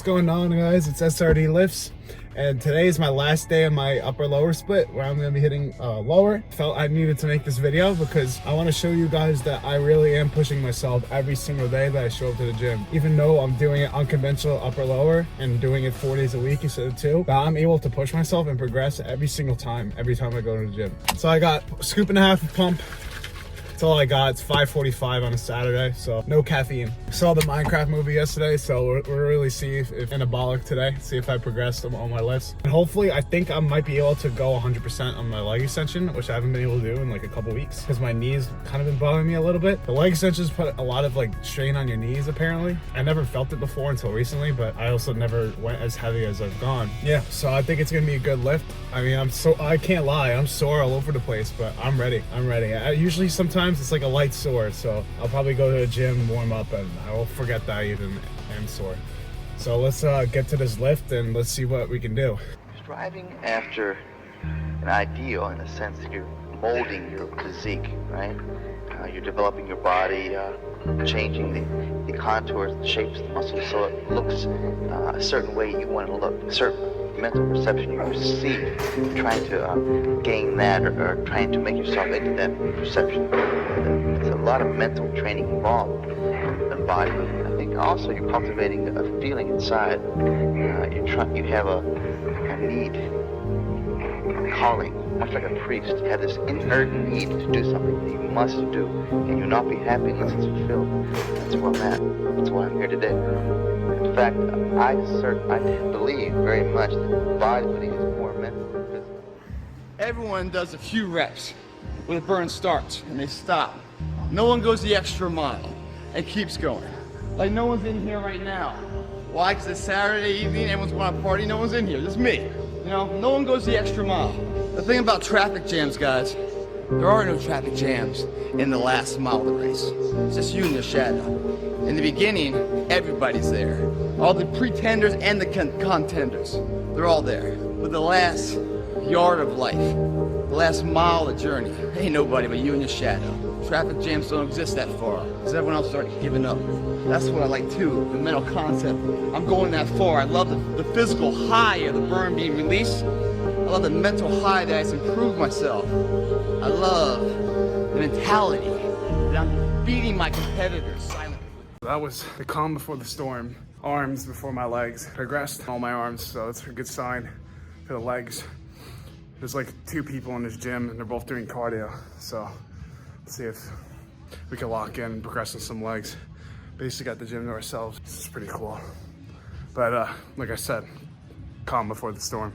going on, guys? It's SRD Lifts, and today is my last day of my upper lower split where I'm going to be hitting lower. Felt I needed to make this video because I want to show you guys that I really am pushing myself every single day that I show up to the gym. Even though I'm doing it unconventional upper lower and doing it 4 days a week instead of 2, but I'm able to push myself and progress every time I go to the gym. So I got a scoop and a half of pump. That's all I got. It's 5:45 on a Saturday, so no caffeine. Saw the Minecraft movie yesterday, so we're really see if anabolic today, see if I progressed on my lifts. And hopefully, I think I might be able to go 100% on my leg extension, which I haven't been able to do in like a couple weeks because my knees kind of been bothering me a little bit. The leg extensions put a lot of like strain on your knees apparently. I never felt it before until recently, but I also never went as heavy as I've gone. Yeah, so I think it's gonna be a good lift. I mean, I can't lie, I'm sore all over the place, but I'm ready. I usually sometimes it's like a light sore, so I'll probably go to the gym, warm up, and I will forget that I even am sore. So let's get to this lift and let's see what we can do. Striving after an ideal, in a sense that you're molding your physique, right? You're developing your body, changing the contours, the shapes of the muscles so it looks a certain way you want it to look, a certain mental perception you receive. You're trying to gain that or trying to make yourself into that perception. There's a lot of mental training involved in bodybuilding. I think also you're cultivating a feeling inside. You have a need, a calling, much like a priest. You have this inherent need to do something that you must do, and you'll not be happy unless it's fulfilled. That's where I'm at. That's why I'm here today. In fact, I believe very much that bodybuilding is more mental than physical. Everyone does a few reps where the burn starts and they stop. No one goes the extra mile and keeps going. Like no one's in here right now. Why? Because it's Saturday evening, everyone's going to party, no one's in here, just me. You know, no one goes the extra mile. The thing about traffic jams, guys, there are no traffic jams in the last mile of the race. It's just you and your shadow. In the beginning, everybody's there. All the pretenders and the contenders, they're all there. But the last yard of life, the last mile of the journey, ain't nobody but you and your shadow. Traffic jams don't exist that far, because everyone else started giving up. That's what I like too, the mental concept. I'm going that far. I love the physical high of the burn being released. I love the mental high that I improve myself. I love the mentality that I'm beating my competitors silently. That was the calm before the storm. Arms before my legs. Progressed all my arms, so that's a good sign for the legs. There's like 2 people in this gym and they're both doing cardio, so let's see if we can lock in and progress on some legs. Basically got the gym to ourselves. This is pretty cool. But like I said, calm before the storm.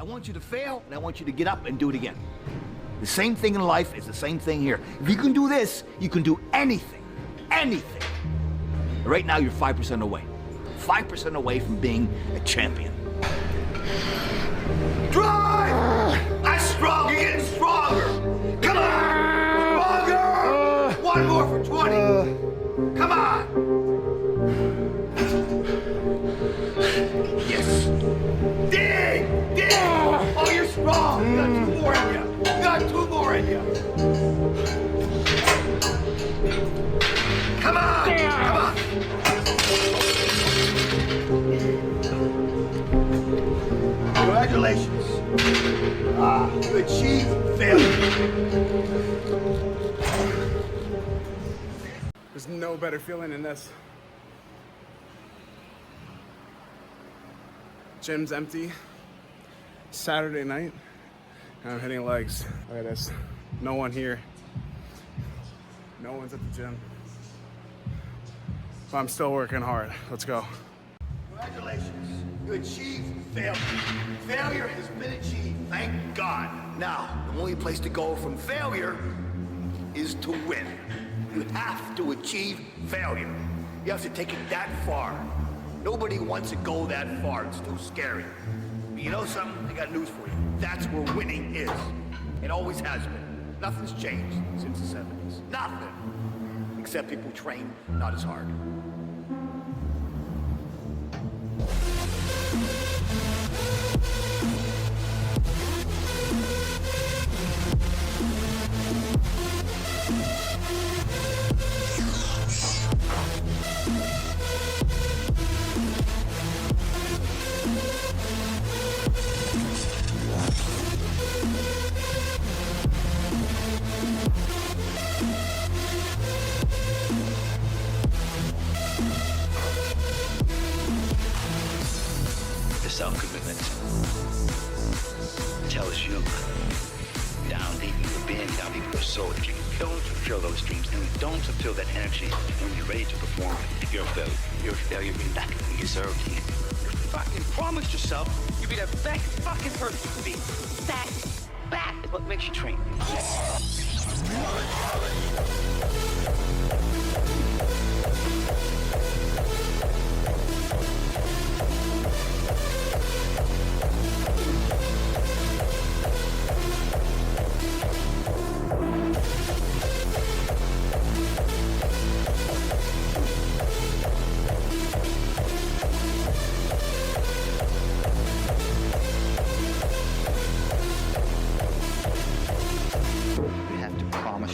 want you to fail, and I want you to get up and do it again. The same thing in life is the same thing here. If you can do this, you can do anything. Anything. Right now, you're 5% away. 5% away from being a champion. Drive! I'm strong. You're getting stronger. Come on! Stronger! One more for 20. Come on! Yes. Dig! Dig! Oh, you're strong. You got 2 more in you. You got 2 more in you. Come on! Come on! Congratulations. You achieved failure. There's no better feeling than this. Gym's empty. Saturday night. And I'm hitting legs. Look at this. No one here. No one's at the gym. But I'm still working hard. Let's go. Congratulations. You achieved failure. Failure has been achieved. Thank God. Now, the only place to go from failure is to win. You have to achieve failure. You have to take it that far. Nobody wants to go that far. It's too scary. But you know something? I got news for you. That's where winning is. It always has been. Nothing's changed since the 70s. Nothing. Except people train not as hard. Self-commitment tells you down deep in your being, down deep in your soul, if you don't fulfill those dreams and you don't fulfill that energy, and when you're ready to perform, you're a failure. You're a failure being back in your served here. You fucking promised yourself you'd be the best fucking person you can be. That is what makes you train.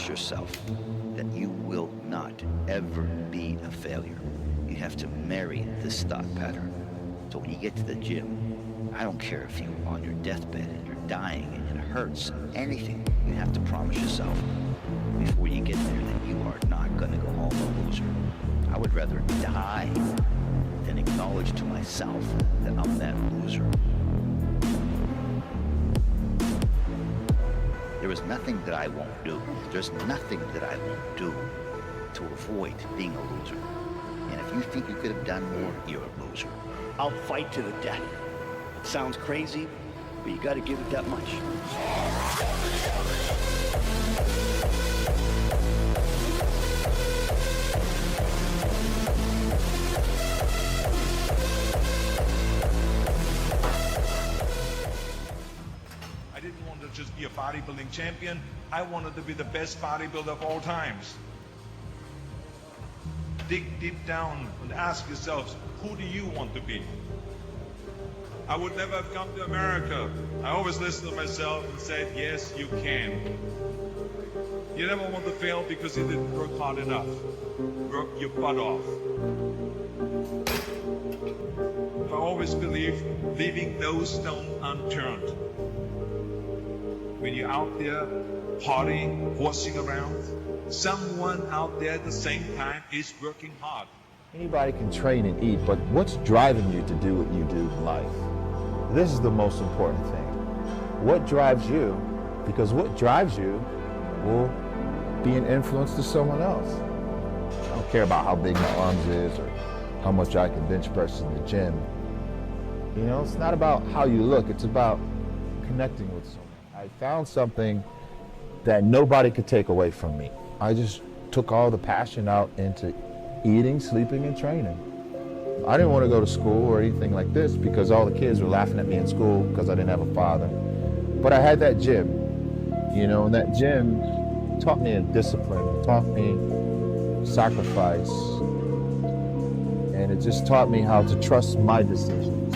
Yourself that you will not ever be a failure. You have to marry this thought pattern. So when you get to the gym, I don't care if you're on your deathbed and you're dying and it hurts, anything, you have to promise yourself before you get there that you are not going to go home a loser. I would rather die than acknowledge to myself that I'm that loser. There is nothing that I won't do. There's nothing that I won't do to avoid being a loser. And if you think you could have done more, you're a loser. I'll fight to the death. It sounds crazy, but you gotta give it that much. Just be a bodybuilding champion. I wanted to be the best bodybuilder of all times. Dig deep down and ask yourselves, who do you want to be? I would never have come to America. I always listened to myself and said, yes, you can. You never want to fail because you didn't work hard enough. Work your butt off. I always believe leaving no stone unturned. When you're out there partying, horsing around, someone out there at the same time is working hard. Anybody can train and eat, but what's driving you to do what you do in life? This is the most important thing. What drives you? Because what drives you will be an influence to someone else. I don't care about how big my arms is or how much I can bench press in the gym. You know, it's not about how you look, it's about connecting with someone. I found something that nobody could take away from me. I just took all the passion out into eating, sleeping, and training. I didn't want to go to school or anything like this because all the kids were laughing at me in school because I didn't have a father. But I had that gym, you know, and that gym taught me a discipline, taught me sacrifice, and it just taught me how to trust my decisions.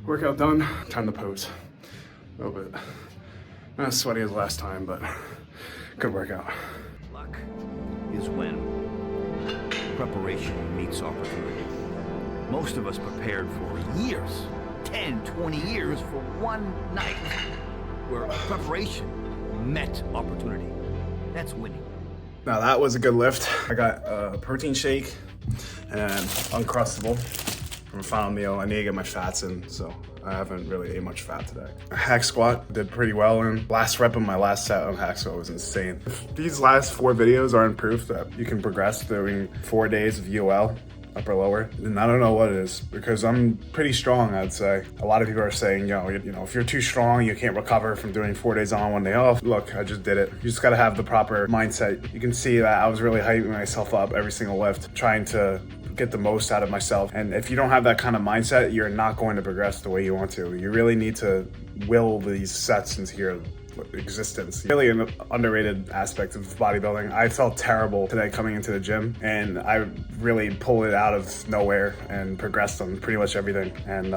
Workout done, time to pose. A little bit. Not as sweaty as last time, but good workout. Luck is when preparation meets opportunity. Most of us prepared for years, 10, 20 years for one night where preparation met opportunity. That's winning. Now that was a good lift. I got a protein shake and Uncrustable from a final meal. I need to get my fats in, so I haven't really ate much fat today. Hack squat did pretty well, and last rep of my last set on hack squat was insane. These last 4 videos aren't proof that you can progress during 4 days of UL, upper lower, and I don't know what it is, because I'm pretty strong, I'd say. A lot of people are saying, you know, if you're too strong, you can't recover from doing 4 days on, 1 day off. Look, I just did it. You just gotta have the proper mindset. You can see that I was really hyping myself up every single lift, trying to get the most out of myself. And if you don't have that kind of mindset, you're not going to progress the way you want to. You really need to will these sets into your existence. Really an underrated aspect of bodybuilding. I felt terrible today coming into the gym, and I really pulled it out of nowhere and progressed on pretty much everything. And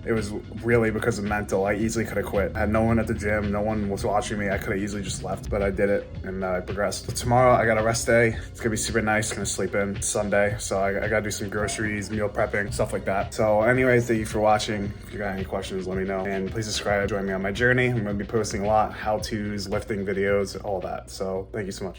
it was really because of mental. I easily could have quit. I had no one at the gym, no one was watching me. I could have easily just left, but I did it and I progressed. But tomorrow I got a rest day. It's gonna be super nice, gonna sleep in. It's Sunday, so I gotta do some groceries, meal prepping, stuff like that. So anyways, thank you for watching. If you got any questions, let me know. And please subscribe, join me on my journey. I'm gonna be posting a lot, how-tos, lifting videos, all that. So thank you so much.